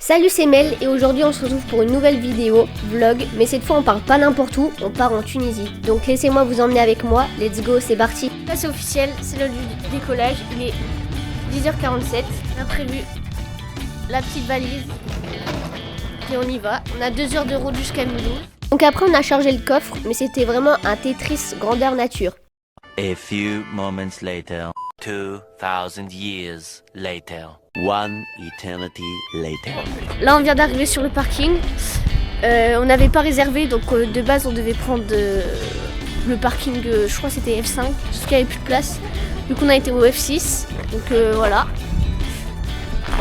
Salut, c'est Mel et aujourd'hui on se retrouve pour une nouvelle vidéo, vlog, mais cette fois on part pas n'importe où, on part en Tunisie. Donc laissez-moi vous emmener avec moi, let's go, c'est parti. Là c'est officiel, c'est l'heure du décollage, il est 10h47, on a prévu la petite valise et on y va. On a 2 heures de route jusqu'à Mulhouse. Donc après on a chargé le coffre, mais c'était vraiment un Tetris grandeur nature. A few moments later, 2000 years later, one eternity later. Là on vient d'arriver sur le parking. On n'avait pas réservé, donc de base on devait prendre le parking, je crois que c'était F5, parce qu'il n'y avait plus de place. Du coup on a été au F6, donc voilà.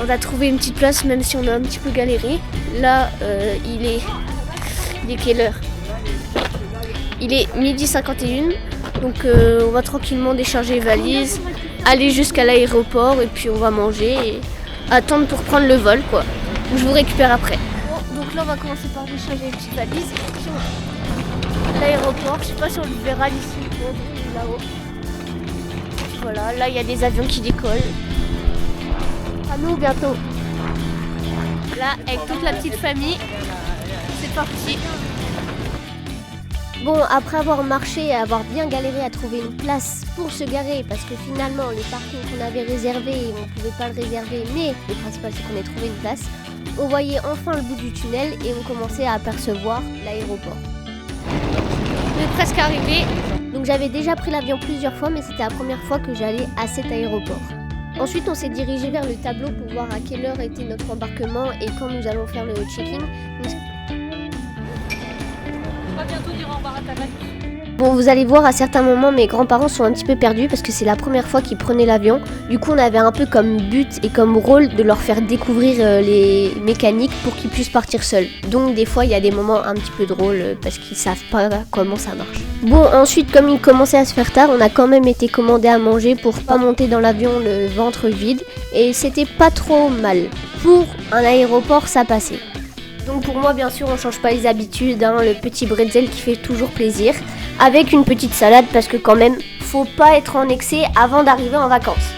On a trouvé une petite place même si on a un petit peu galéré. Là il est quelle heure? Il est 12h51, donc on va tranquillement décharger les valises, aller jusqu'à l'aéroport et puis on va manger et attendre pour prendre le vol quoi. Donc je vous récupère après. Bon, donc là on va commencer par décharger les petites valises. L'aéroport, je sais pas si on le verra d'ici là-haut. Voilà, là il y a des avions qui décollent. À nous bientôt. Là avec toute la petite famille, c'est parti. Bon, après avoir marché et avoir bien galéré à trouver une place pour se garer, parce que finalement le parking qu'on avait réservé, on ne pouvait pas le réserver, mais le principal c'est qu'on ait trouvé une place, on voyait enfin le bout du tunnel et on commençait à apercevoir l'aéroport. On est presque arrivé, donc j'avais déjà pris l'avion plusieurs fois, mais c'était la première fois que j'allais à cet aéroport. Ensuite on s'est dirigé vers le tableau pour voir à quelle heure était notre embarquement et quand nous allons faire le check-in. Bon, vous allez voir, à certains moments, mes grands-parents sont un petit peu perdus parce que c'est la première fois qu'ils prenaient l'avion. Du coup, on avait un peu comme but et comme rôle de leur faire découvrir les mécaniques pour qu'ils puissent partir seuls. Donc, des fois, il y a des moments un petit peu drôles parce qu'ils savent pas comment ça marche. Bon, ensuite, comme il commençait à se faire tard, on a quand même été commandé à manger pour pas monter dans l'avion le ventre vide. Et c'était pas trop mal. Pour un aéroport, ça passait. Donc pour moi, bien sûr, on change pas les habitudes, hein, le petit bretzel qui fait toujours plaisir, avec une petite salade parce que quand même, faut pas être en excès avant d'arriver en vacances.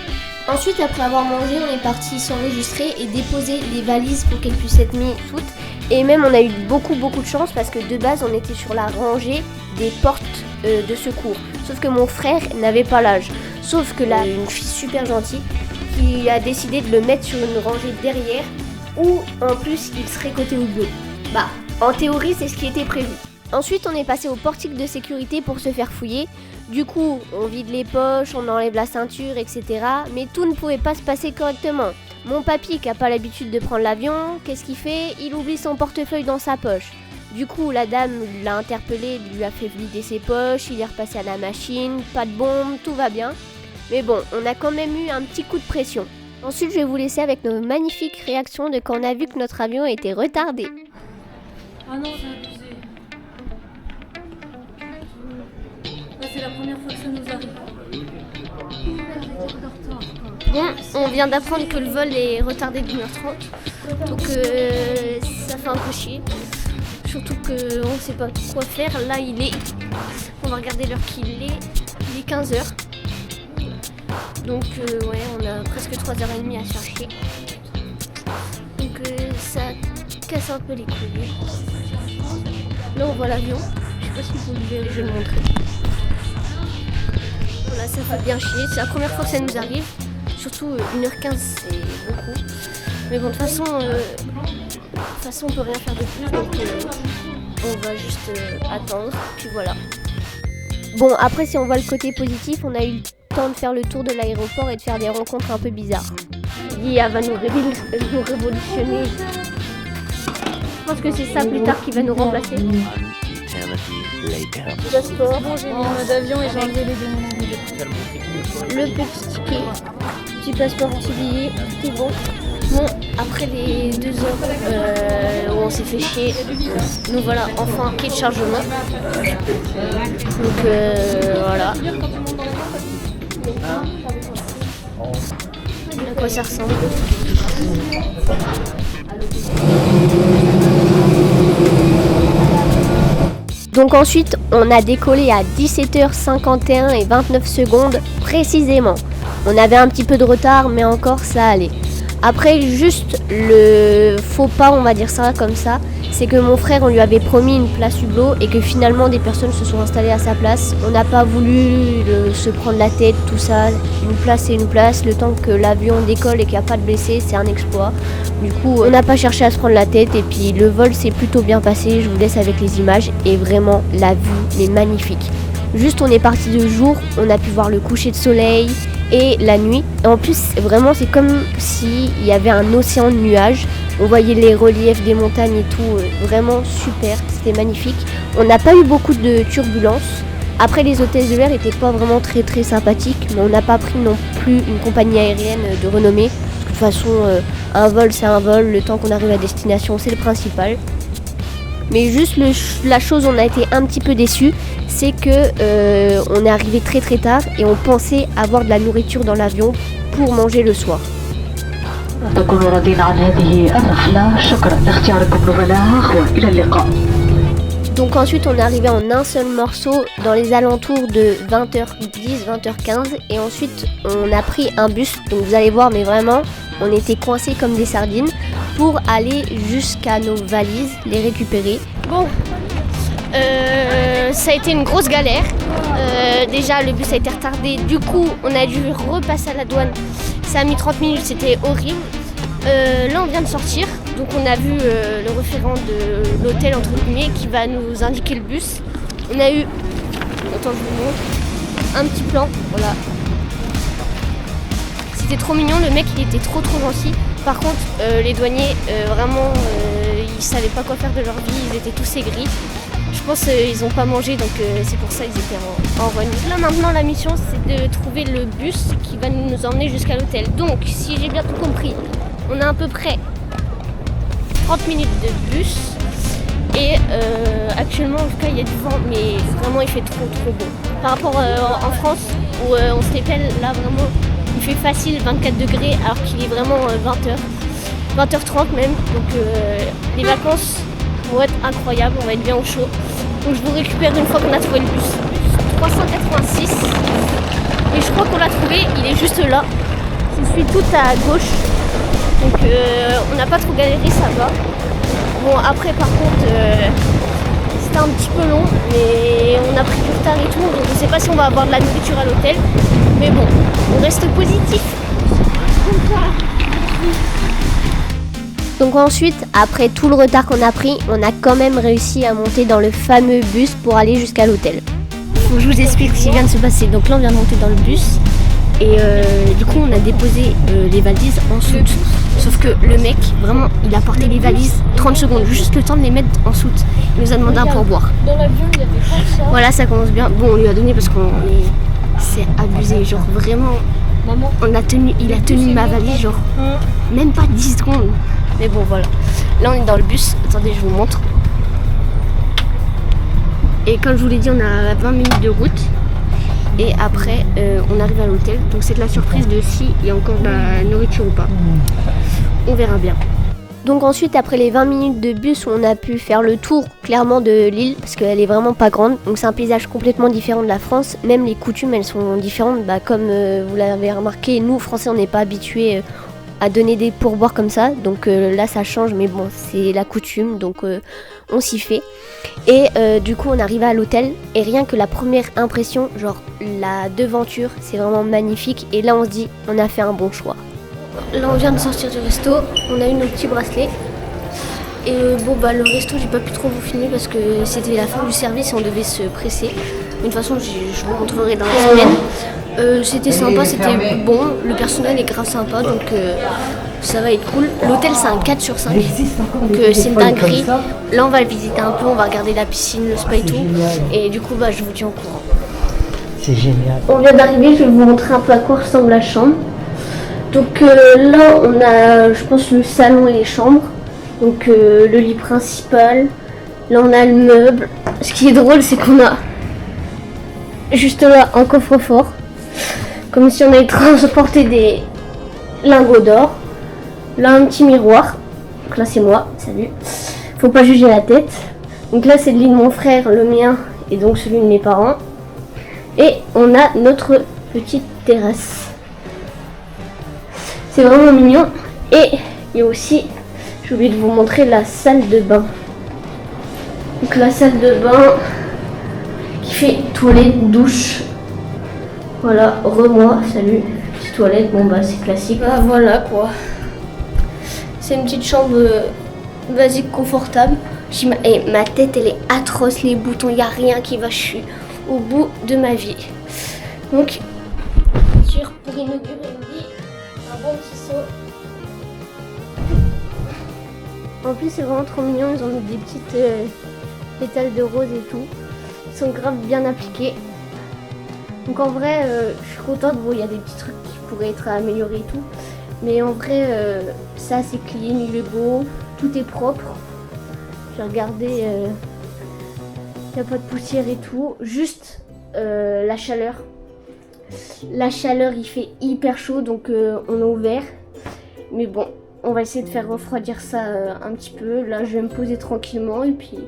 Ensuite, après avoir mangé, on est parti s'enregistrer et déposer les valises pour qu'elles puissent être mises toutes. Et même, on a eu beaucoup de chance parce que de base, on était sur la rangée des portes de secours. Sauf que mon frère n'avait pas l'âge. Sauf que là, une fille super gentille qui a décidé de le mettre sur une rangée derrière, ou en plus il serait côté bleu. Bah, en théorie c'est ce qui était prévu. Ensuite on est passé au portique de sécurité pour se faire fouiller. Du coup on vide les poches, on enlève la ceinture, etc. Mais tout ne pouvait pas se passer correctement. Mon papy qui a pas l'habitude de prendre l'avion, qu'est-ce qu'il fait? Il oublie son portefeuille dans sa poche. Du coup la dame l'a interpellé, lui a fait vider ses poches, il est repassé à la machine, pas de bombe, tout va bien. Mais bon, on a quand même eu un petit coup de pression. Ensuite, je vais vous laisser avec nos magnifiques réactions de quand on a vu que notre avion était retardé. Ah non, j'ai abusé. Là, c'est la première fois que ça nous arrive. Bon, on vient d'apprendre que le vol est retardé d'1h30. Donc, ça fait un peu chier. Surtout qu'on ne sait pas quoi faire. Là, on va regarder l'heure qu'il est. Il est 15h. Donc ouais, on a presque 3h30 à chercher. Donc ça casse un peu les couilles. Là on voit l'avion. Je sais pas si vous le verrez, je vais le montrer. Voilà, ça fait bien chier. C'est la première fois que ça nous arrive. Surtout 1h15 c'est beaucoup. Mais bon, de toute façon on peut rien faire de plus. Donc on va juste attendre. Puis voilà. Bon, après si on voit le côté positif, on a eu de faire le tour de l'aéroport et de faire des rencontres un peu bizarres. L'IA va nous révolutionner. Je pense que c'est ça plus tard qui va nous remplacer. Passeport. Bon, j'ai mis en mode avion et j'ai enlevé les deux. Le petit ticket, petit passeport, petit billet, tout est bon. Bon, après les 2 heures où on s'est fait chier, nous voilà enfin quai de chargement. Donc voilà. À quoi ça ressemble? Donc ensuite, on a décollé à 17h51 et 29 secondes précisément. On avait un petit peu de retard, mais encore ça allait. Après, juste le faux pas, on va dire ça comme ça, c'est que mon frère, on lui avait promis une place hublot et que finalement des personnes se sont installées à sa place. On n'a pas voulu se prendre la tête, tout ça. Une place c'est une place, le temps que l'avion décolle et qu'il n'y a pas de blessés, c'est un exploit. Du coup, on n'a pas cherché à se prendre la tête et puis le vol s'est plutôt bien passé. Je vous laisse avec les images et vraiment la vue est magnifique. Juste on est parti de jour, on a pu voir le coucher de soleil et la nuit. Et en plus vraiment c'est comme s'il y avait un océan de nuages. On voyait les reliefs des montagnes et tout, vraiment super, c'était magnifique. On n'a pas eu beaucoup de turbulences. Après les hôtesses de l'air n'étaient pas vraiment très sympathiques, mais on n'a pas pris non plus une compagnie aérienne de renommée. De toute façon un vol c'est un vol, le temps qu'on arrive à destination c'est le principal. Mais juste la chose où on a été un petit peu déçus, c'est que on est arrivé très tard et on pensait avoir de la nourriture dans l'avion pour manger le soir. Donc ensuite on est arrivé en un seul morceau dans les alentours de 20h10, 20h15 et ensuite on a pris un bus, donc vous allez voir mais vraiment on était coincés comme des sardines pour aller jusqu'à nos valises, les récupérer. Bon, ça a été une grosse galère. Déjà le bus a été retardé, du coup on a dû repasser à la douane. Ça a mis 30 minutes, c'était horrible. Là on vient de sortir, donc on a vu le référent de l'hôtel entre guillemets qui va nous indiquer le bus. On a eu, attends je vous montre, un petit plan, voilà. C'était trop mignon, le mec il était trop gentil. Par contre les douaniers vraiment ils savaient pas quoi faire de leur vie, ils étaient tous aigris. Je pense qu'ils ont pas mangé donc c'est pour ça qu'ils étaient en remise. Là maintenant la mission c'est de trouver le bus qui va nous emmener jusqu'à l'hôtel. Donc si j'ai bien tout compris, on a à peu près 30 minutes de bus et actuellement en tout cas il y a du vent mais vraiment il fait trop beau. Par rapport en France où on se répète là vraiment il fait facile 24 degrés alors qu'il est vraiment 20h, 20h30 même. Donc les vacances vont être incroyables, on va être bien au chaud. Donc je vous récupère une fois qu'on a trouvé le bus. 386 et je crois qu'on l'a trouvé, il est juste là. Je suis tout à gauche. Donc on n'a pas trop galéré, ça va. Bon après par contre c'était un petit peu long mais on a pris du retard et tout. Donc je sais pas si on va avoir de la nourriture à l'hôtel. Mais bon, on reste positif. Donc ensuite, après tout le retard qu'on a pris, on a quand même réussi à monter dans le fameux bus pour aller jusqu'à l'hôtel. Faut que je vous explique ce qui vient de se passer. Donc là on vient de monter dans le bus et du coup on a déposé les valises en soute. Sauf que le mec, vraiment, il a porté les valises 30 secondes, juste le temps de les mettre en soute. Il nous a demandé un pourboire. Dans l'avion il y avait pas ça. Voilà, ça commence bien. Bon, on lui a donné parce qu'on est... C'est abusé, genre vraiment, il a tenu ma valise, genre même pas 10 secondes. Mais bon voilà, là on est dans le bus, attendez je vous montre. Et comme je vous l'ai dit on a 20 minutes de route. Et après on arrive à l'hôtel, donc c'est de la surprise de si il y a encore de la nourriture ou pas. On verra bien. Donc ensuite après les 20 minutes de bus où on a pu faire le tour clairement de l'île parce qu'elle est vraiment pas grande. Donc c'est un paysage complètement différent de la France. Même les coutumes elles sont différentes. Comme vous l'avez remarqué, nous Français on n'est pas habitués à donner des pourboires comme ça. Donc là ça change mais bon c'est la coutume donc on s'y fait. Et du coup on arrive à l'hôtel et rien que la première impression, genre la devanture c'est vraiment magnifique. Et là on se dit on a fait un bon choix. Là on vient de sortir du resto, on a eu nos petits bracelets. Et le resto j'ai pas pu trop vous filmer parce que c'était la fin du service et on devait se presser. Mais de toute façon je vous montrerai dans la semaine. C'était sympa, c'était bon, le personnel est grave sympa donc ça va être cool. L'hôtel c'est un 4 sur 5, donc c'est une dinguerie. Là on va le visiter un peu, on va regarder la piscine, le spa et tout. Et du coup je vous tiens au courant. C'est génial. On vient d'arriver, je vais vous montrer un peu à quoi ressemble la chambre. Donc là on a je pense le salon et les chambres. Donc le lit principal. Là on a le meuble. Ce qui est drôle c'est qu'on a juste là un coffre-fort. Comme si on avait transporté des lingots d'or. Là un petit miroir. Donc là c'est moi, salut. Faut pas juger la tête. Donc là c'est le lit de mon frère, le mien et donc celui de mes parents. Et on a notre petite terrasse. C'est vraiment mignon. Et il y a aussi, j'ai oublié de vous montrer la salle de bain. Donc la salle de bain qui fait toilette, douche. Voilà, remoi, salut, petite toilette, bon bah c'est classique. Bah voilà quoi. C'est une petite chambre basique, confortable. Et ma tête elle est atroce, les boutons, il n'y a rien qui va, je suis au bout de ma vie. Donc, sûr, pour inaugurer une vie, un bon petit saut. En plus c'est vraiment trop mignon, ils ont mis des petites pétales de rose et tout. Ils sont grave bien appliqués. Donc en vrai, je suis contente. Bon, il y a des petits trucs qui pourraient être améliorés et tout. Mais en vrai, ça c'est clean, il est beau, tout est propre. J'ai regardé, il n'y a pas de poussière et tout. Juste la chaleur. La chaleur, il fait hyper chaud, donc on a ouvert. Mais bon, on va essayer de faire refroidir ça un petit peu. Là, je vais me poser tranquillement. Et puis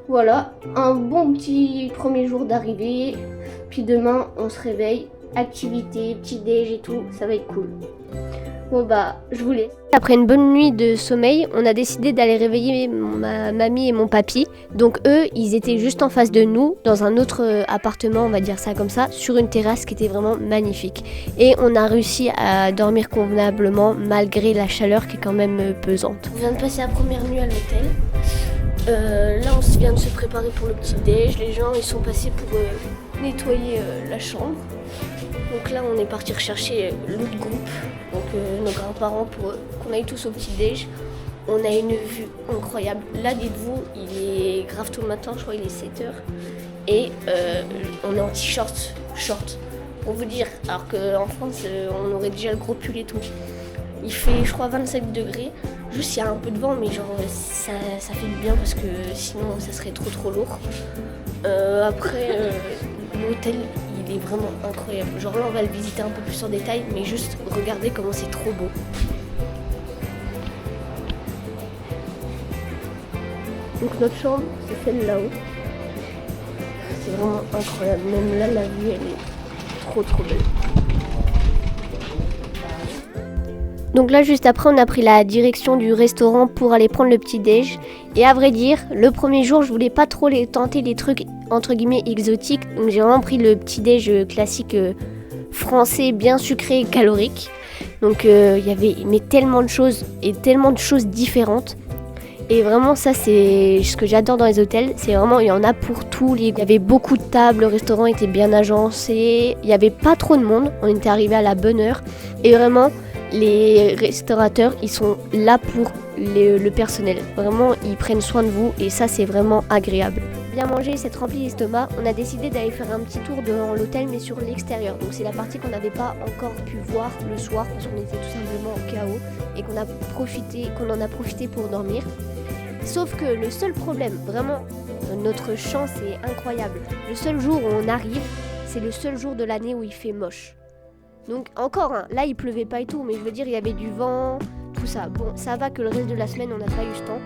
voilà, un bon petit premier jour d'arrivée. Puis demain, on se réveille. Activité, petit déj et tout, ça va être cool. Bon bah, je vous laisse. Après une bonne nuit de sommeil, on a décidé d'aller réveiller ma mamie et mon papy. Donc eux, ils étaient juste en face de nous, dans un autre appartement, on va dire ça comme ça, sur une terrasse qui était vraiment magnifique. Et on a réussi à dormir convenablement, malgré la chaleur qui est quand même pesante. On vient de passer la première nuit à l'hôtel. Là, on vient de se préparer pour le petit déj. Les gens, ils sont passés pour nettoyer la chambre. Donc là, on est parti rechercher l'autre groupe, donc nos grands-parents, pour qu'on aille tous au petit-déj. On a une vue incroyable. Là, dites-vous, il est grave tôt le matin, je crois qu'il est 7h. Et on est en t-shirt, short, pour vous dire. Alors qu'en France, on aurait déjà le gros pull et tout. Il fait, je crois, 27 degrés. Juste, il y a un peu de vent, mais genre, ça fait du bien parce que sinon, ça serait trop lourd. Après, l'hôtel, il est vraiment incroyable. Genre là, on va le visiter un peu plus en détail, mais juste regardez comment c'est trop beau. Donc notre chambre, c'est celle là-haut. C'est vraiment incroyable. Même là, la vue, elle est trop belle. Donc là, juste après, on a pris la direction du restaurant pour aller prendre le petit-déj. Et à vrai dire, le premier jour, je voulais pas trop tenter les trucs entre guillemets exotiques. Donc j'ai vraiment pris le petit-déj classique français, bien sucré et calorique. Donc il y avait tellement de choses et tellement de choses différentes. Et vraiment, ça, c'est ce que j'adore dans les hôtels. C'est vraiment, il y en a pour tous les goûts. Il y avait beaucoup de tables, le restaurant était bien agencé. Il n'y avait pas trop de monde. On était arrivé à la bonne heure. Et vraiment, les restaurateurs, ils sont là pour le personnel. Vraiment, ils prennent soin de vous et ça, c'est vraiment agréable. Bien manger, c'est rempli l'estomac. On a décidé d'aller faire un petit tour dans l'hôtel, mais sur l'extérieur. Donc c'est la partie qu'on n'avait pas encore pu voir le soir parce qu'on était tout simplement au chaos et qu'on en a profité pour dormir. Sauf que le seul problème, vraiment, notre chance est incroyable. Le seul jour où on arrive, c'est le seul jour de l'année où il fait moche. Donc encore, hein, là il pleuvait pas et tout, mais je veux dire il y avait du vent, tout ça. Bon, ça va que le reste de la semaine on n'a pas eu ce temps,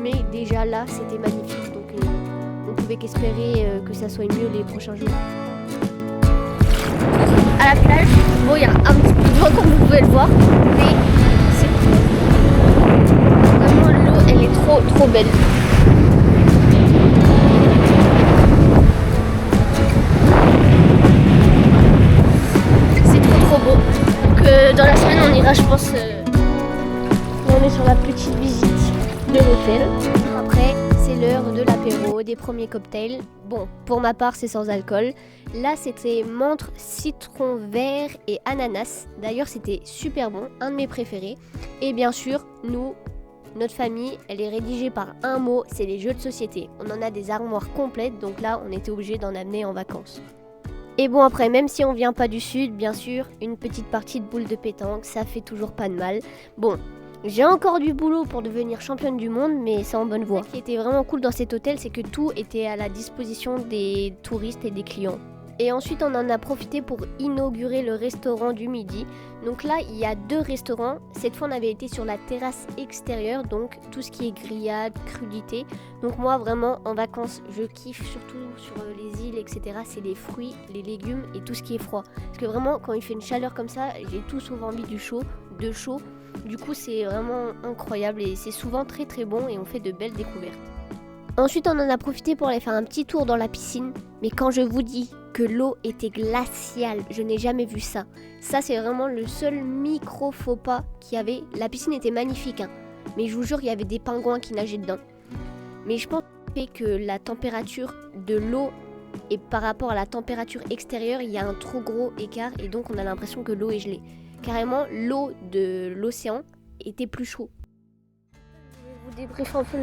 mais déjà là c'était magnifique, donc on pouvait qu'espérer que ça soit mieux les prochains jours. À la plage, bon il y a un petit peu de vent comme vous pouvez le voir, mais c'est cool. Vraiment l'eau elle est trop belle. Dans la semaine on ira je pense on est sur la petite visite de l'hôtel. Après c'est l'heure de l'apéro, des premiers cocktails. Bon, pour ma part c'est sans alcool. Là c'était menthe, citron vert et ananas. D'ailleurs c'était super bon, un de mes préférés. Et bien sûr notre famille elle est rédigée par un mot, c'est les jeux de société. On en a des armoires complètes, donc là on était obligé d'en amener en vacances. Et bon après, même si on vient pas du sud, bien sûr, une petite partie de boules de pétanque, ça fait toujours pas de mal. Bon, j'ai encore du boulot pour devenir championne du monde, mais c'est en bonne voie. Ce qui était vraiment cool dans cet hôtel, c'est que tout était à la disposition des touristes et des clients. Et ensuite, on en a profité pour inaugurer le restaurant du midi. Donc là, il y a 2 restaurants. Cette fois, on avait été sur la terrasse extérieure, donc tout ce qui est grillade, crudité. Donc moi, vraiment, en vacances, je kiffe surtout sur les îles, etc. C'est les fruits, les légumes et tout ce qui est froid. Parce que vraiment, quand il fait une chaleur comme ça, j'ai tout sauf envie de chaud. Du coup, c'est vraiment incroyable et c'est souvent très très bon et on fait de belles découvertes. Ensuite, on en a profité pour aller faire un petit tour dans la piscine. Mais quand je vous dis que l'eau était glaciale, je n'ai jamais vu ça. Ça, c'est vraiment le seul micro faux pas qu'il y avait. La piscine était magnifique, hein. Mais je vous jure, il y avait des pingouins qui nageaient dedans. Mais je pense que la température de l'eau et par rapport à la température extérieure, il y a un trop gros écart et donc on a l'impression que l'eau est gelée. Carrément, l'eau de l'océan était plus chaude. Je vais vous débriefer un peu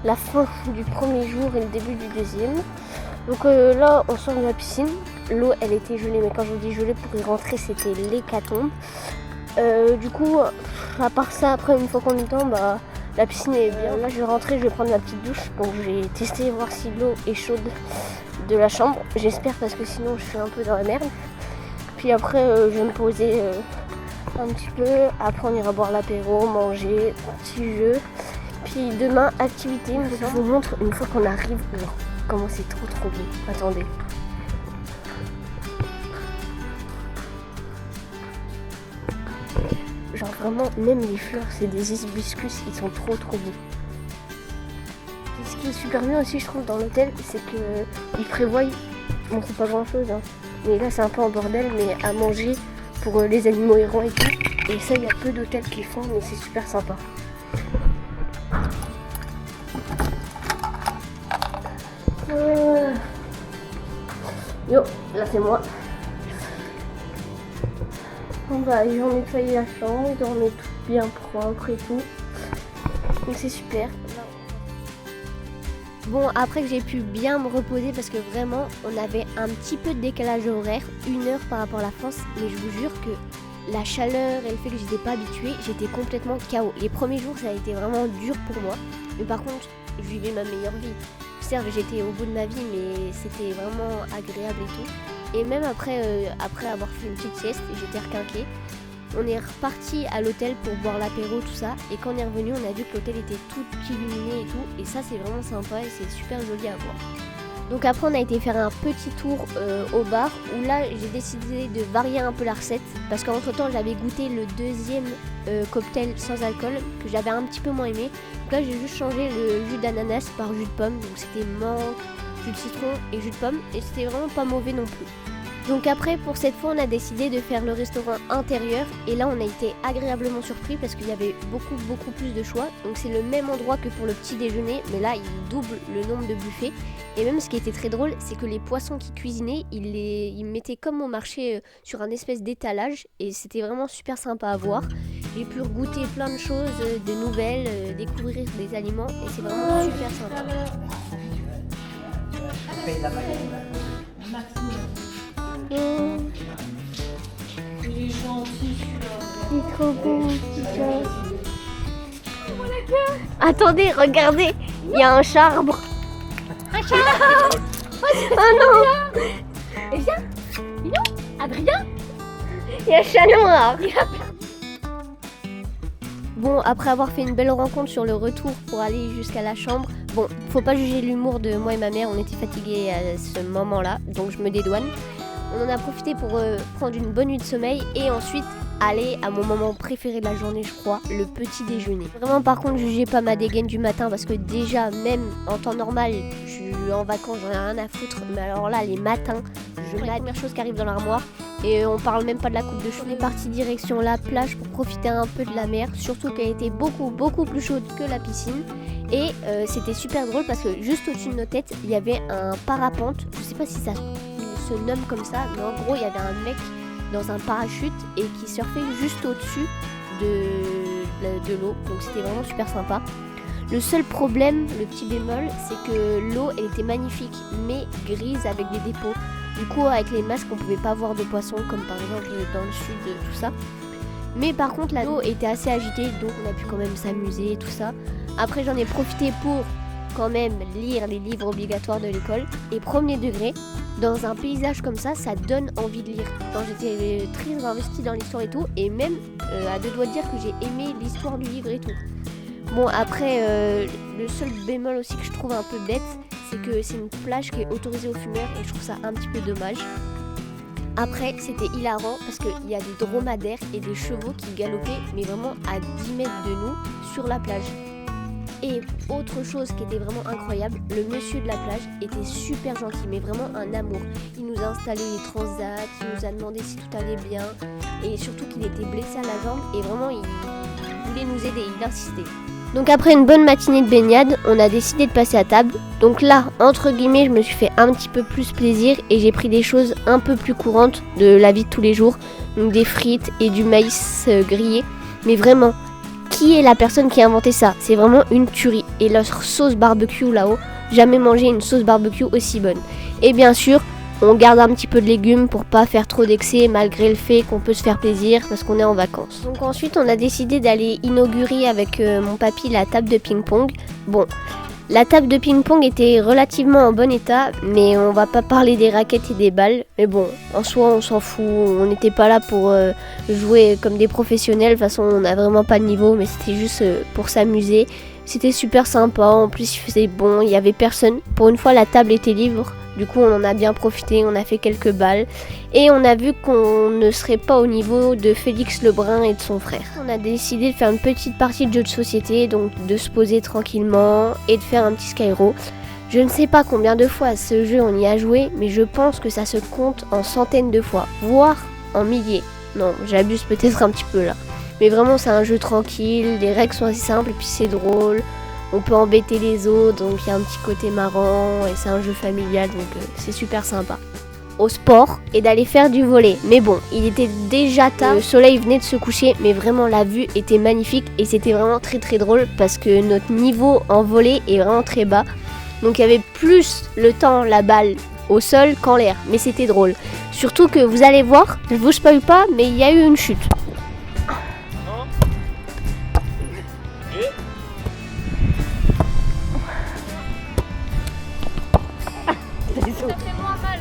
la fin du premier jour et le début du deuxième. Donc là, on sort de la piscine. L'eau, elle était gelée, mais quand je dis gelée, pour y rentrer, c'était l'hécatombe. Du coup, à part ça, après, une fois qu'on est dedans, la piscine est bien. Là, je vais rentrer, je vais prendre ma petite douche. Donc, j'ai testé voir si l'eau est chaude de la chambre. J'espère, parce que sinon, je suis un peu dans la merde. Puis après, je vais me poser un petit peu. Après, on ira boire l'apéro, manger, petit jeu. Puis demain, activité. Je vous montre une fois qu'on arrive, genre, comment c'est trop beau. Attendez. Genre vraiment, même les fleurs, c'est des hibiscus, ils sont trop beaux. Et ce qui est super bien aussi, je trouve, dans l'hôtel, c'est qu'ils prévoient, bon c'est pas grand chose, hein, mais là c'est un peu en bordel, mais à manger pour les animaux errants et tout. Et ça, il y a peu d'hôtels qui le font, mais c'est super sympa. Yo, là c'est moi. Bon ils ont nettoyé la chambre, ils dormaient tout bien propre et tout. Donc c'est super. Bon, après que j'ai pu bien me reposer parce que vraiment on avait un petit peu de décalage horaire, 1 heure par rapport à la France, mais je vous jure que la chaleur et le fait que j'étais pas habituée, j'étais complètement KO. Les premiers jours ça a été vraiment dur pour moi, mais par contre je vivais ma meilleure vie. Certes, j'étais au bout de ma vie, mais c'était vraiment agréable et tout. Et même après avoir fait une petite sieste, j'étais requinquée. On est reparti à l'hôtel pour boire l'apéro, tout ça. Et quand on est revenu, on a vu que l'hôtel était tout illuminé et tout. Et ça, c'est vraiment sympa et c'est super joli à voir. Donc après, on a été faire un petit tour au bar où là, j'ai décidé de varier un peu la recette. Parce qu'entre temps, j'avais goûté le deuxième cocktail sans alcool que j'avais un petit peu moins aimé. Donc là, j'ai juste changé le jus d'ananas par jus de pomme. Donc c'était menthe, jus de citron et jus de pomme. Et c'était vraiment pas mauvais non plus. Donc après, pour cette fois, on a décidé de faire le restaurant intérieur. Et là, on a été agréablement surpris parce qu'il y avait beaucoup plus de choix. Donc c'est le même endroit que pour le petit déjeuner. Mais là, il double le nombre de buffets. Et même ce qui était très drôle, c'est que les poissons qu'ils cuisinaient, ils mettaient comme au marché sur un espèce d'étalage. Et c'était vraiment super sympa à voir. J'ai pu goûter plein de choses, de nouvelles, découvrir des aliments. Et c'est vraiment super sympa. Il est gentil celui-là. Il est trop beau, putain. Attendez, regardez, il y a un chat arbre. Un chat. Oh non. Et viens. Minou, Adrien. Il y a un chat noir. Bon, après avoir fait une belle rencontre sur le retour pour aller jusqu'à la chambre, bon, faut pas juger l'humour de moi et ma mère, on était fatigués à ce moment-là, donc je me dédouane. On en a profité pour prendre une bonne nuit de sommeil et ensuite aller à mon moment préféré de la journée, je crois, le petit déjeuner. Vraiment, par contre, jugez pas ma dégaine du matin parce que déjà, même en temps normal, je suis en vacances, j'en ai rien à foutre. Mais alors là, les matins, je mets la première chose qui arrive dans l'armoire et on parle même pas de la coupe de cheveux. On est parti direction la plage pour profiter un peu de la mer, surtout qu'elle était beaucoup plus chaude que la piscine. Et c'était super drôle parce que juste au-dessus de nos têtes, il y avait un parapente. Je sais pas si ça se nomme comme ça, mais en gros, il y avait un mec dans un parachute et qui surfait juste au-dessus de l'eau. Donc c'était vraiment super sympa. Le seul problème, le petit bémol, c'est que l'eau, elle était magnifique, mais grise avec des dépôts. Du coup, avec les masques, on pouvait pas voir de poissons, comme par exemple dans le sud, tout ça. Mais par contre, l'eau était assez agitée, donc on a pu quand même s'amuser et tout ça. Après, j'en ai profité pour quand même lire les livres obligatoires de l'école. Et premier degré, dans un paysage comme ça donne envie de lire. Quand j'étais très investie dans l'histoire et tout, et même à deux doigts de dire que j'ai aimé l'histoire du livre et tout. Bon, après, le seul bémol aussi que je trouve un peu bête, c'est que c'est une plage qui est autorisée aux fumeurs et je trouve ça un petit peu dommage. Après, c'était hilarant parce qu'il y a des dromadaires et des chevaux qui galopaient, mais vraiment à 10 mètres de nous, sur la plage. Et autre chose qui était vraiment incroyable, le monsieur de la plage était super gentil, mais vraiment un amour. Il nous a installé les transats, il nous a demandé si tout allait bien, et surtout qu'il était blessé à la jambe, et vraiment il voulait nous aider, il insistait. Donc après une bonne matinée de baignade, on a décidé de passer à table. Donc là, entre guillemets, je me suis fait un petit peu plus plaisir et j'ai pris des choses un peu plus courantes de la vie de tous les jours. Donc des frites et du maïs grillé. Mais vraiment, qui est la personne qui a inventé ça? C'est vraiment une tuerie. Et leur sauce barbecue là-haut, jamais mangé une sauce barbecue aussi bonne. Et bien sûr, on garde un petit peu de légumes pour pas faire trop d'excès malgré le fait qu'on peut se faire plaisir parce qu'on est en vacances. Donc ensuite on a décidé d'aller inaugurer avec mon papy la table de ping-pong. Bon, la table de ping-pong était relativement en bon état, mais on va pas parler des raquettes et des balles. Mais bon, en soi on s'en fout, on n'était pas là pour jouer comme des professionnels, de toute façon on n'a vraiment pas de niveau, mais c'était juste pour s'amuser. C'était super sympa, en plus il faisait bon, il y avait personne. Pour une fois la table était libre. Du coup, on en a bien profité, on a fait quelques balles et on a vu qu'on ne serait pas au niveau de Félix Lebrun et de son frère. On a décidé de faire une petite partie de jeu de société, donc de se poser tranquillement et de faire un petit Skyro. Je ne sais pas combien de fois à ce jeu on y a joué, mais je pense que ça se compte en centaines de fois, voire en milliers. Non, j'abuse peut-être un petit peu là. Mais vraiment, c'est un jeu tranquille, les règles sont assez simples et puis c'est drôle. On peut embêter les autres, donc il y a un petit côté marrant et c'est un jeu familial, donc c'est super sympa. Au sport et d'aller faire du volley. Mais bon, il était déjà tard, le soleil venait de se coucher, mais vraiment la vue était magnifique et c'était vraiment très très drôle parce que notre niveau en volley est vraiment très bas. Donc il y avait plus le temps la balle au sol qu'en l'air, mais c'était drôle. Surtout que vous allez voir, je vous spoil pas, mais il y a eu une chute. Ça fait moins mal.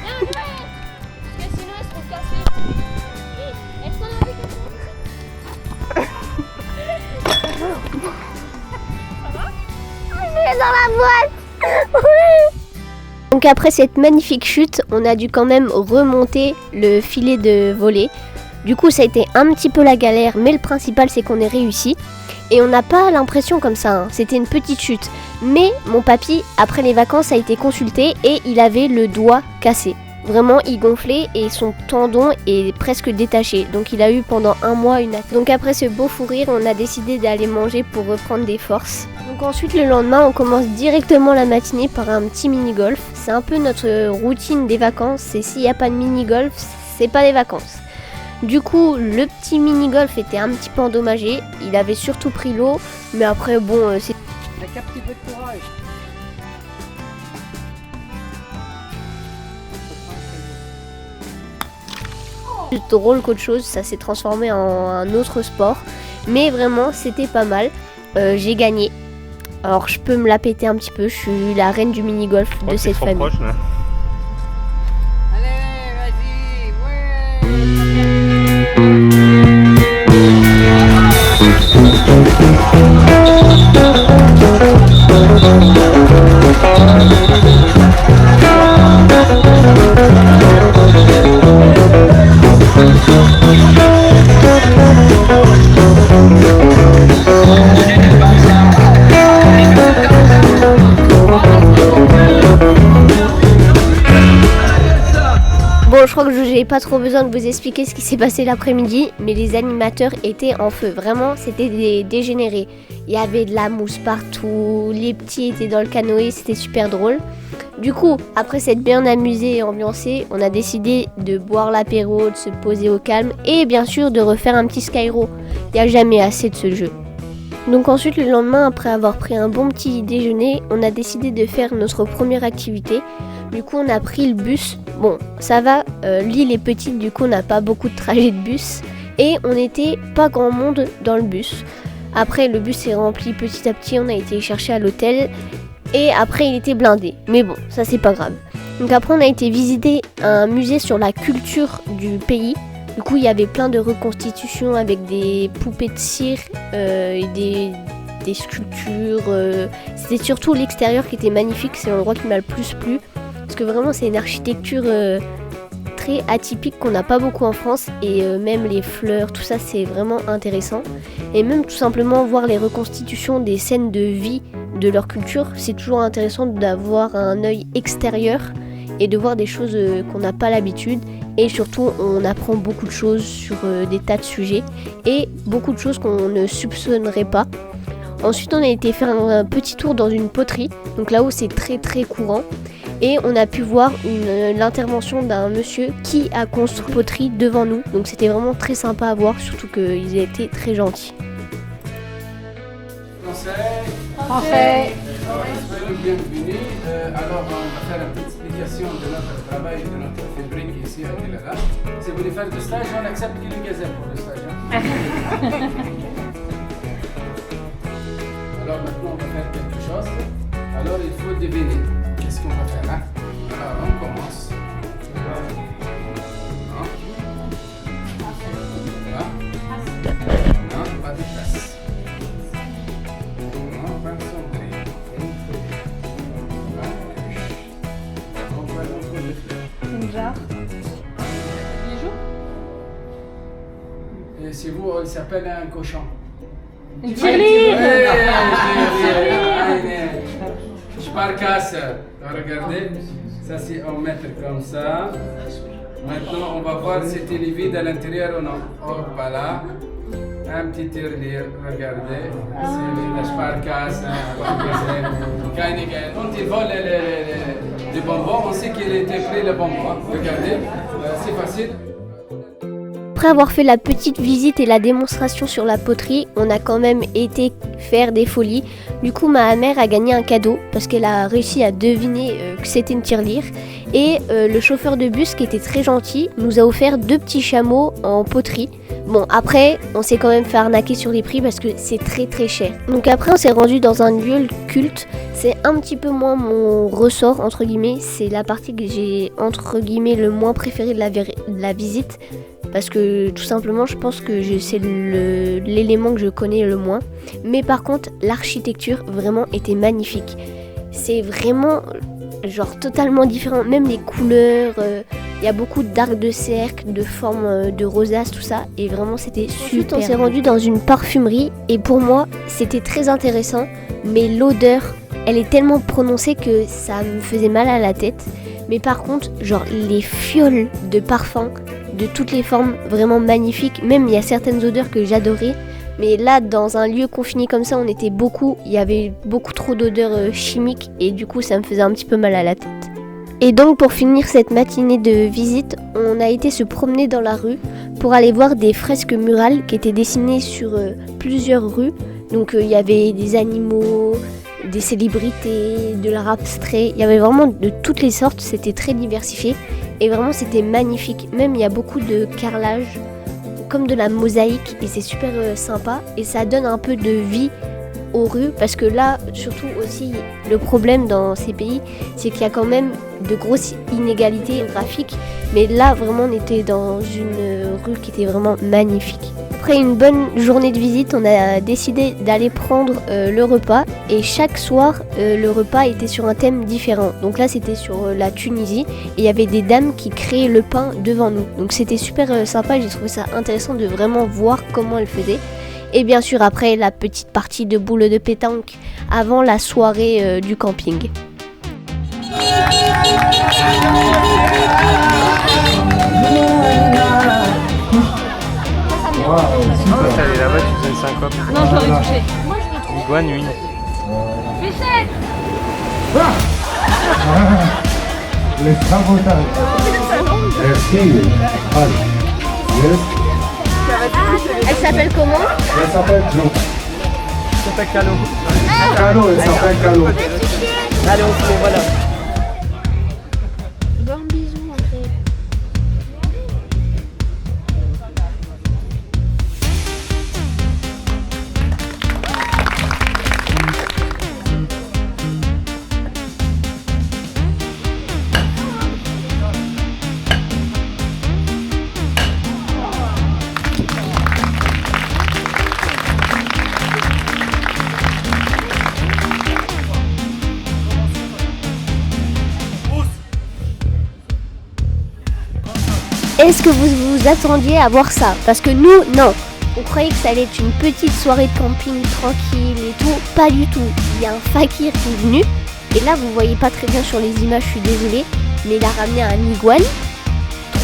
Bien joué. Parce que sinon elles seront cassées. Et est-ce qu'on a vu Je vais dans la boîte. Oui. Donc après cette magnifique chute, on a dû quand même remonter le filet de volley. Du coup ça a été un petit peu la galère, mais le principal c'est qu'on ait réussi. Et on n'a pas l'impression comme ça, hein. C'était une petite chute. Mais mon papy, après les vacances, a été consulté et il avait le doigt cassé. Vraiment, il gonflait et son tendon est presque détaché. Donc il a eu pendant un mois une attaque. Donc après ce beau fou rire, on a décidé d'aller manger pour reprendre des forces. Donc ensuite, le lendemain, on commence directement la matinée par un petit mini-golf. C'est un peu notre routine des vacances. Et s'il n'y a pas de mini-golf, c'est pas des vacances. Du coup, le petit mini-golf était un petit peu endommagé. Il avait surtout pris l'eau. Mais après, bon, c'est... Avec un petit peu de courage. plus drôle qu'autre chose. Ça s'est transformé en un autre sport. Mais vraiment, c'était pas mal. J'ai gagné. Alors, je peux me la péter un petit peu. Je suis la reine du mini-golf de cette famille. Proche, là. Allez, vas-y, ouais. Bon, je crois que j'ai pas trop besoin de vous expliquer ce qui s'est passé l'après-midi, mais les animateurs étaient en feu. Vraiment, c'était des dégénérés. Il y avait de la mousse partout, les petits étaient dans le canoë, c'était super drôle. Du coup, après s'être bien amusé et ambiancé, on a décidé de boire l'apéro, de se poser au calme et bien sûr de refaire un petit Skyro. Il n'y a jamais assez de ce jeu. Donc ensuite, le lendemain, après avoir pris un bon petit déjeuner, on a décidé de faire notre première activité. Du coup, on a pris le bus. Bon, ça va, l'île est petite, du coup, on n'a pas beaucoup de trajets de bus. Et on n'était pas grand monde dans le bus. Après, le bus s'est rempli petit à petit, on a été chercher à l'hôtel. Et après, il était blindé. Mais bon, ça, c'est pas grave. Donc après, on a été visiter un musée sur la culture du pays. Du coup, il y avait plein de reconstitutions avec des poupées de cire et des sculptures. C'était surtout l'extérieur qui était magnifique, c'est l'endroit qui m'a le plus plu. parce que vraiment c'est une architecture très atypique qu'on n'a pas beaucoup en France et même les fleurs, tout ça c'est vraiment intéressant. Et même tout simplement voir les reconstitutions des scènes de vie de leur culture, c'est toujours intéressant d'avoir un œil extérieur et de voir des choses qu'on n'a pas l'habitude. Et surtout, on apprend beaucoup de choses sur des tas de sujets et beaucoup de choses qu'on ne soupçonnerait pas. Ensuite, on a été faire un petit tour dans une poterie, donc là où c'est très très courant. Et on a pu voir l'intervention d'un monsieur qui a construit une poterie devant nous. Donc c'était vraiment très sympa à voir, surtout qu'ils étaient très gentils. Français. Bienvenue. Alors, on va faire une petite explication de notre travail, de notre fabrique ici à Kelara. Si vous voulez faire du stage, on accepte qu'il y ait une gazelle pour le stage. Alors, maintenant, on va faire quelque chose. Alors, il faut deviner. Qu'est-ce qu'on va faire, hein? Alors, on commence. Voilà. Non, pas de place. Non, pas de cendrier. Une jarre. Et si vous, il s'appelle un cochon. Une tirelire. Sparkasse. Regardez, ça c'est en mettre comme ça. Maintenant, on va voir si c'est vide à l'intérieur ou non. Oh, voilà. Un petit tirelire, regardez. C'est la Sparkasse. Quand il vole les bonbons, on sait qu'il a été pris le bonbon. Regardez, c'est facile. Après avoir fait la petite visite et la démonstration sur la poterie, on a quand même été faire des folies. Du coup, ma mère a gagné un cadeau parce qu'elle a réussi à deviner que c'était une tirelire. Et le chauffeur de bus, qui était très gentil, nous a offert 2 petits chameaux en poterie. Bon, après, on s'est quand même fait arnaquer sur les prix parce que c'est très très cher. Donc après, on s'est rendu dans un lieu culte. C'est un petit peu moins mon ressort, entre guillemets. C'est la partie que j'ai, entre guillemets, le moins préférée de la visite. Parce que tout simplement, je pense que c'est l'élément que je connais le moins. Mais par contre, l'architecture vraiment était magnifique. C'est vraiment genre totalement différent. Même les couleurs, il y a beaucoup d'arcs de cercle, de formes de rosaces, tout ça. Et vraiment, c'était super. Ensuite, on s'est rendu dans une parfumerie. Et pour moi, c'était très intéressant. Mais l'odeur, elle est tellement prononcée que ça me faisait mal à la tête. Mais par contre, genre les fioles de parfum de toutes les formes, vraiment magnifiques. Même il y a certaines odeurs que j'adorais. Mais là, dans un lieu confiné comme ça, on était beaucoup. Il y avait beaucoup trop d'odeurs chimiques et du coup, ça me faisait un petit peu mal à la tête. Et donc, pour finir cette matinée de visite, on a été se promener dans la rue pour aller voir des fresques murales qui étaient dessinées sur plusieurs rues. Donc, il y avait des animaux, des célébrités, de l'art abstrait. Il y avait vraiment de toutes les sortes. C'était très diversifié. Et vraiment, c'était magnifique. Même, il y a beaucoup de carrelage, comme de la mosaïque. Et c'est super sympa. Et ça donne un peu de vie aux rues. Parce que là, surtout aussi, le problème dans ces pays, c'est qu'il y a quand même de grosses inégalités graphiques. Mais là, vraiment, on était dans une rue qui était vraiment magnifique. Après une bonne journée de visite, on a décidé d'aller prendre le repas. Et chaque soir, le repas était sur un thème différent. Donc là, c'était sur la Tunisie. Et il y avait des dames qui créaient le pain devant nous. Donc c'était super sympa. J'ai trouvé ça intéressant de vraiment voir comment elles faisaient. Et bien sûr, après, la petite partie de boules de pétanque avant la soirée du camping. Wow, super. T'es allé là-bas, tu faisais une syncope. Non, je l'aurais touché. Iguane, oui. Michel. Les sabotages. Merci. Allez. Yes. Elle s'appelle comment? Elle s'appelle Clo. Ça s'appelle Calo. Calo, elle s'appelle Calo. Allez, on se met, voilà. Bon bisou, André. Est-ce que vous vous attendiez à voir ça? Parce que nous, non. On croyait que ça allait être une petite soirée de camping tranquille et tout. Pas du tout. Il y a un fakir qui est venu. Et là, vous voyez pas très bien sur les images, je suis désolée. Mais il a ramené un iguane,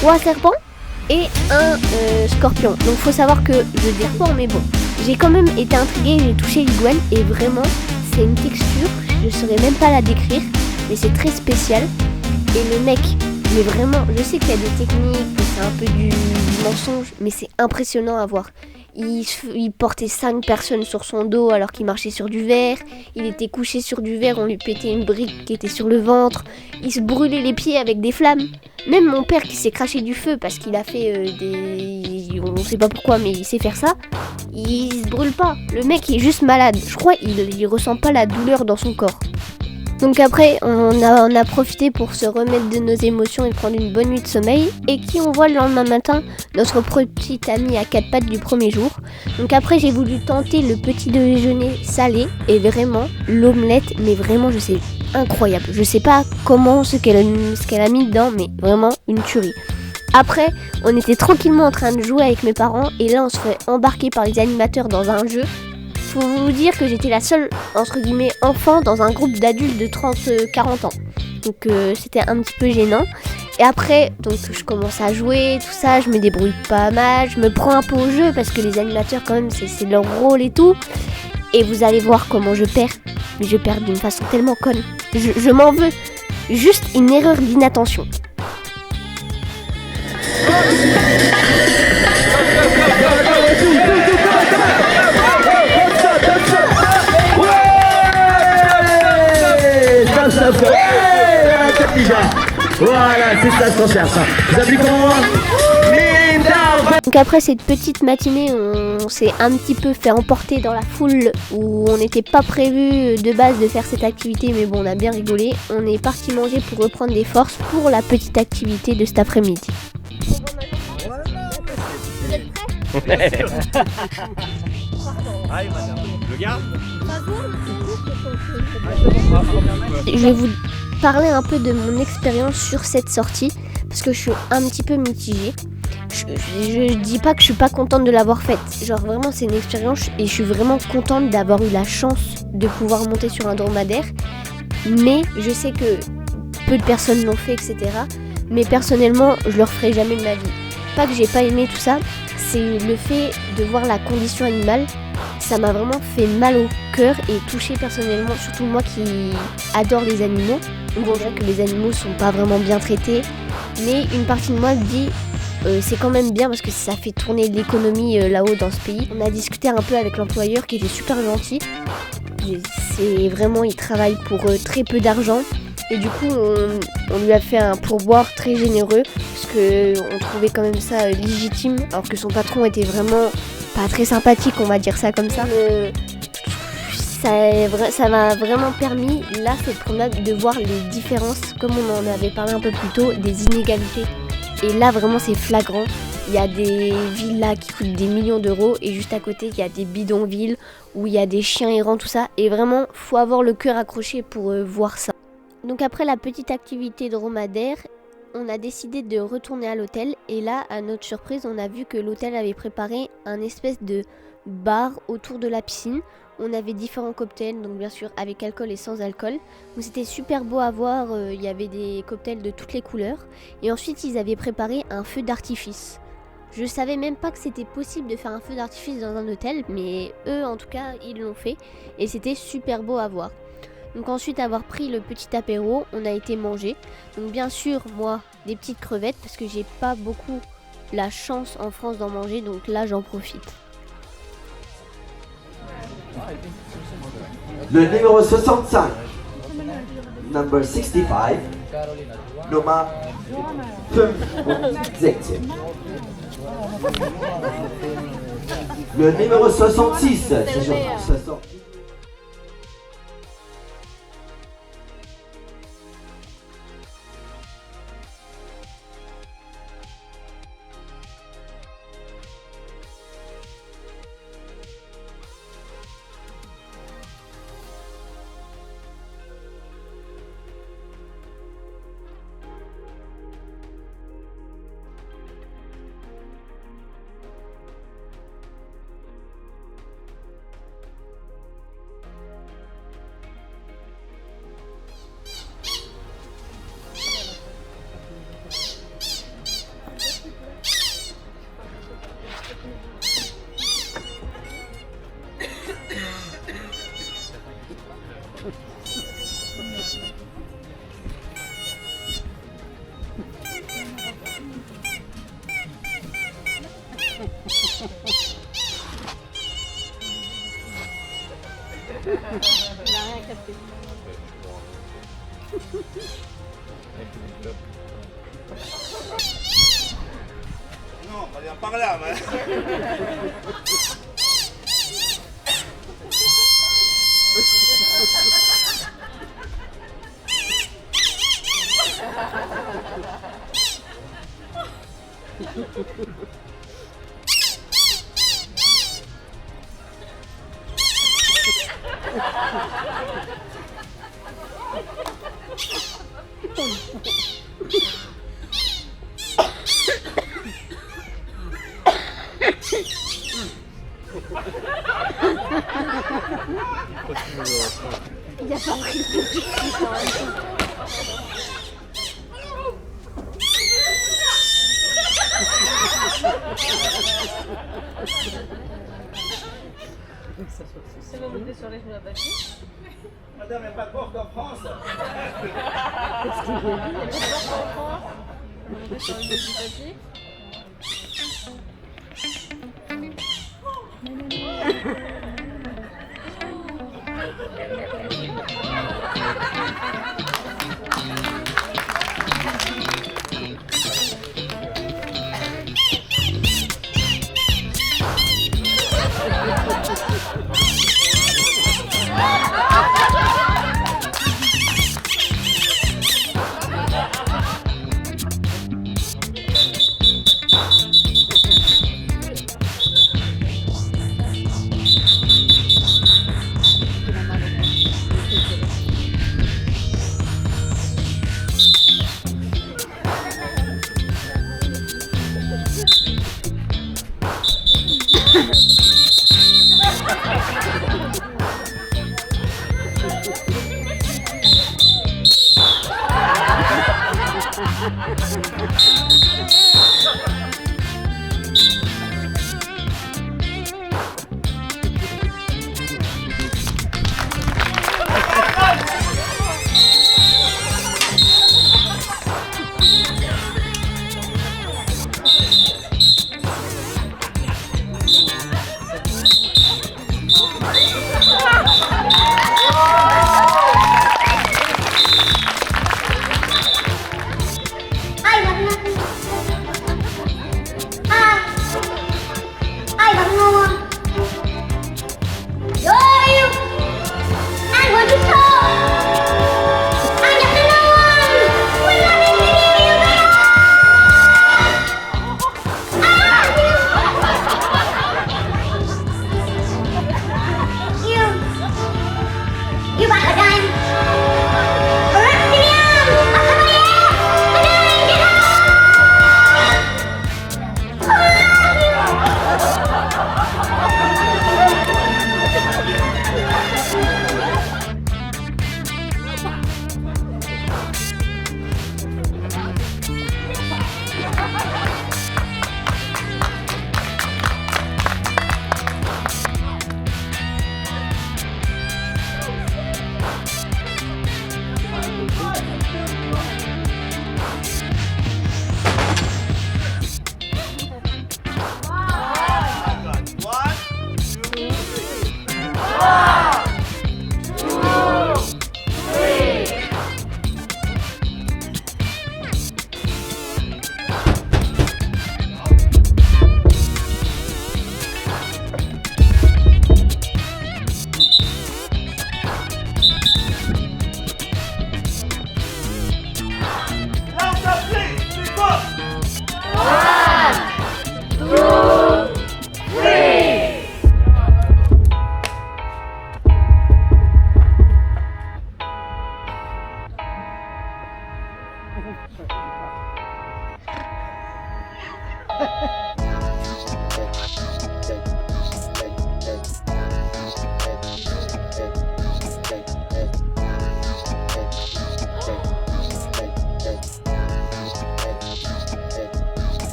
3 serpents et un scorpion. Donc faut savoir que je défends, mais bon. J'ai quand même été intriguée, j'ai touché l'iguane et vraiment, c'est une texture, je saurais même pas la décrire. Mais c'est très spécial. Et le mec, mais vraiment, je sais qu'il y a des techniques, que c'est un peu du mensonge, mais c'est impressionnant à voir. Il portait 5 personnes sur son dos alors qu'il marchait sur du verre. Il était couché sur du verre, on lui pétait une brique qui était sur le ventre. Il se brûlait les pieds avec des flammes. Même mon père qui s'est craché du feu parce qu'il a fait on sait pas pourquoi, mais il sait faire ça. Il se brûle pas. Le mec est juste malade. Je crois qu'il ressent pas la douleur dans son corps. Donc après, on a profité pour se remettre de nos émotions et prendre une bonne nuit de sommeil. Et qui on voit le lendemain matin? Notre petit ami à 4 pattes du premier jour. Donc après, j'ai voulu tenter le petit déjeuner salé. Et vraiment, l'omelette, mais vraiment, je sais, incroyable. Je sais pas comment, ce qu'elle a mis dedans, mais vraiment une tuerie. Après, on était tranquillement en train de jouer avec mes parents. Et là, on se fait embarquer par les animateurs dans un jeu. Faut vous dire que j'étais la seule, entre guillemets, enfant dans un groupe d'adultes de 30-40 ans. Donc c'était un petit peu gênant. Et après, donc je commence à jouer, tout ça, je me débrouille pas mal, je me prends un peu au jeu parce que les animateurs quand même, c'est leur rôle et tout. Et vous allez voir comment je perds. Mais je perds d'une façon tellement conne. Je m'en veux. Juste une erreur d'inattention. Voilà, c'est ça ce qu'on cherche. Vous appelez comment? Donc après cette petite matinée, on s'est un petit peu fait emporter dans la foule où on n'était pas prévu de base de faire cette activité, mais bon, on a bien rigolé. On est parti manger pour reprendre des forces pour la petite activité de cet après-midi. Je vais vous parler un peu de mon expérience sur cette sortie parce que je suis un petit peu mitigée. Je dis pas que je suis pas contente de l'avoir faite. Genre vraiment c'est une expérience et je suis vraiment contente d'avoir eu la chance de pouvoir monter sur un dromadaire. Mais je sais que peu de personnes l'ont fait, etc. Mais personnellement, je le referai jamais de ma vie. Pas que j'ai pas aimé tout ça, c'est le fait de voir la condition animale. Ça m'a vraiment fait mal au cœur et touché personnellement, surtout moi qui adore les animaux. Bon, je sais que les animaux sont pas vraiment bien traités, mais une partie de moi dit c'est quand même bien parce que ça fait tourner l'économie là-haut dans ce pays. On a discuté un peu avec l'employeur qui était super gentil. C'est vraiment, il travaille pour très peu d'argent. Et du coup, on lui a fait un pourboire très généreux parce qu'on trouvait quand même ça légitime, alors que son patron était vraiment pas très sympathique, on va dire ça comme ça. Ça m'a vraiment permis, là, cette promenade, de voir les différences, comme on en avait parlé un peu plus tôt, des inégalités. Et là, vraiment, c'est flagrant. Il y a des villas qui coûtent des millions d'euros et juste à côté, il y a des bidonvilles où il y a des chiens errants, tout ça. Et vraiment, faut avoir le cœur accroché pour voir ça. Donc après la petite activité dromadaire, on a décidé de retourner à l'hôtel. Et là, à notre surprise, on a vu que l'hôtel avait préparé un espèce de bar autour de la piscine. On avait différents cocktails, donc bien sûr avec alcool et sans alcool. Donc c'était super beau à voir, il y avait des cocktails de toutes les couleurs. Et ensuite, ils avaient préparé un feu d'artifice. Je savais même pas que c'était possible de faire un feu d'artifice dans un hôtel, mais eux en tout cas, ils l'ont fait. Et c'était super beau à voir. Donc ensuite avoir pris le petit apéro, on a été manger. Donc bien sûr, moi, des petites crevettes parce que j'ai pas beaucoup la chance en France d'en manger, donc là j'en profite. Le numéro 65, number 65, Nummer 65. Le numéro 66, c'est 60. Il a rien capté. Non, on vient par là, mais... Il a pas pris le C'est bon, monter sur les genoux à Bachi. Madame, il n'y a pas de porte en France. Monter sur les genoux à Bachi.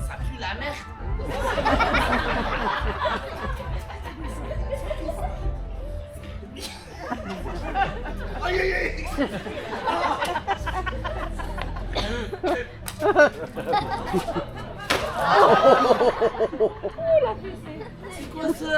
Ça pue la merde. C'est quoi ça?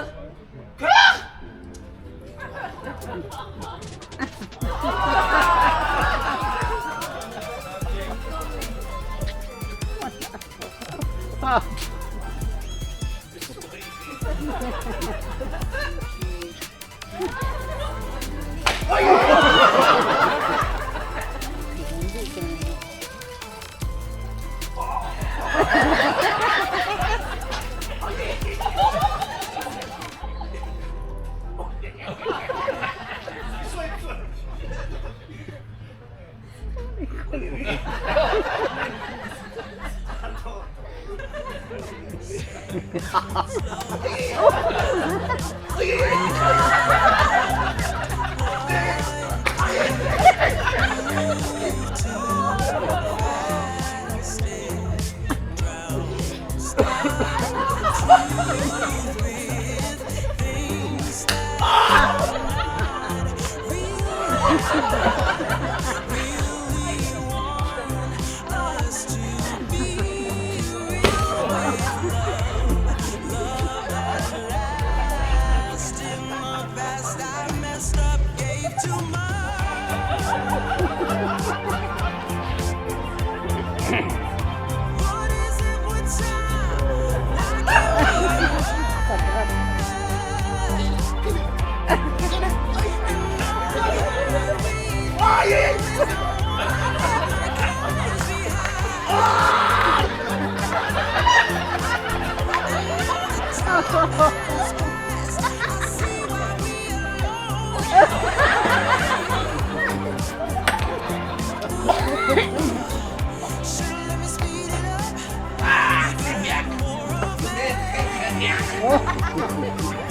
Should've let me speak.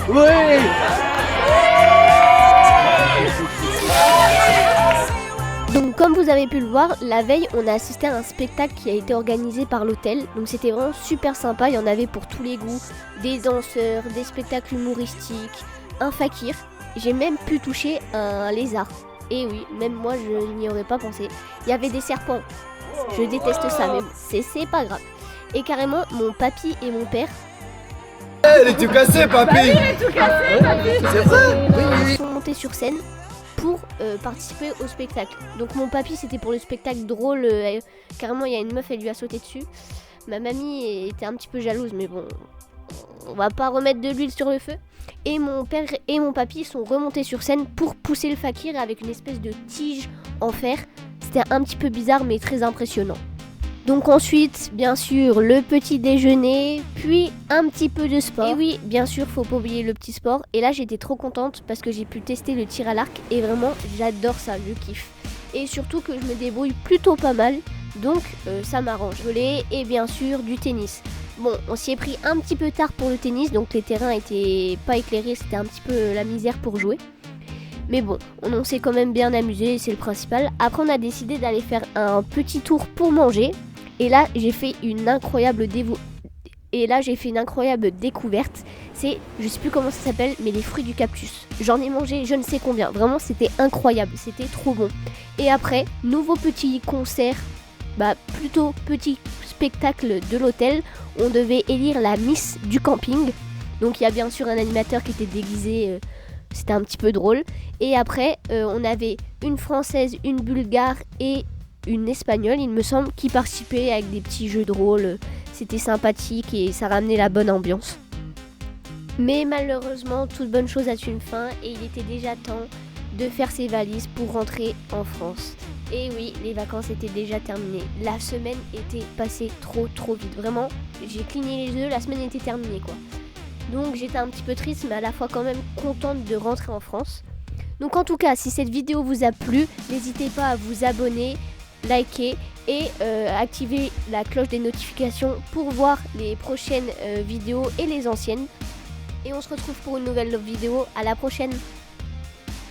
Oui. Donc comme vous avez pu le voir, la veille on a assisté à un spectacle qui a été organisé par l'hôtel. Donc c'était vraiment super sympa, il y en avait pour tous les goûts. Des danseurs, des spectacles humoristiques, un fakir. J'ai même pu toucher un lézard. Et oui, même moi je n'y aurais pas pensé. Il y avait des serpents. Je déteste ça, mais c'est pas grave. Et carrément, mon papy et mon père Il est tout cassé, papy. C'est vrai. sont montés sur scène pour participer au spectacle. Donc mon papy c'était pour le spectacle drôle, carrément il y a une meuf, elle lui a sauté dessus. Ma mamie était un petit peu jalouse, mais bon, on va pas remettre de l'huile sur le feu. Et mon père et mon papy sont remontés sur scène pour pousser le fakir avec une espèce de tige en fer. C'était un petit peu bizarre mais très impressionnant. Donc ensuite, bien sûr, le petit déjeuner, puis un petit peu de sport. Et oui, bien sûr, faut pas oublier le petit sport. Et là, j'étais trop contente parce que j'ai pu tester le tir à l'arc et vraiment, j'adore ça, je kiffe. Et surtout que je me débrouille plutôt pas mal, donc ça m'arrange. Volley et bien sûr du tennis. Bon, on s'y est pris un petit peu tard pour le tennis, donc les terrains étaient pas éclairés, c'était un petit peu la misère pour jouer. Mais bon, on s'est quand même bien amusé, c'est le principal. Après, on a décidé d'aller faire un petit tour pour manger. Et là, j'ai fait une incroyable découverte. C'est, je sais plus comment ça s'appelle, mais les fruits du cactus. J'en ai mangé je ne sais combien. Vraiment, c'était incroyable. C'était trop bon. Et après, nouveau petit concert, plutôt petit spectacle de l'hôtel. On devait élire la Miss du camping. Donc, il y a bien sûr un animateur qui était déguisé. C'était un petit peu drôle. Et après, on avait une Française, une Bulgare et une Espagnole, il me semble, qui participait avec des petits jeux de rôle. C'était sympathique et ça ramenait la bonne ambiance. Mais malheureusement, toute bonne chose a une fin et il était déjà temps de faire ses valises pour rentrer en France. Et oui, les vacances étaient déjà terminées. La semaine était passée trop vite. Vraiment, j'ai cligné les yeux, la semaine était terminée quoi. Donc j'étais un petit peu triste mais à la fois quand même contente de rentrer en France. Donc en tout cas, si cette vidéo vous a plu, n'hésitez pas à vous abonner, liker et activer la cloche des notifications pour voir les prochaines vidéos et les anciennes. Et on se retrouve pour une nouvelle vidéo. À la prochaine.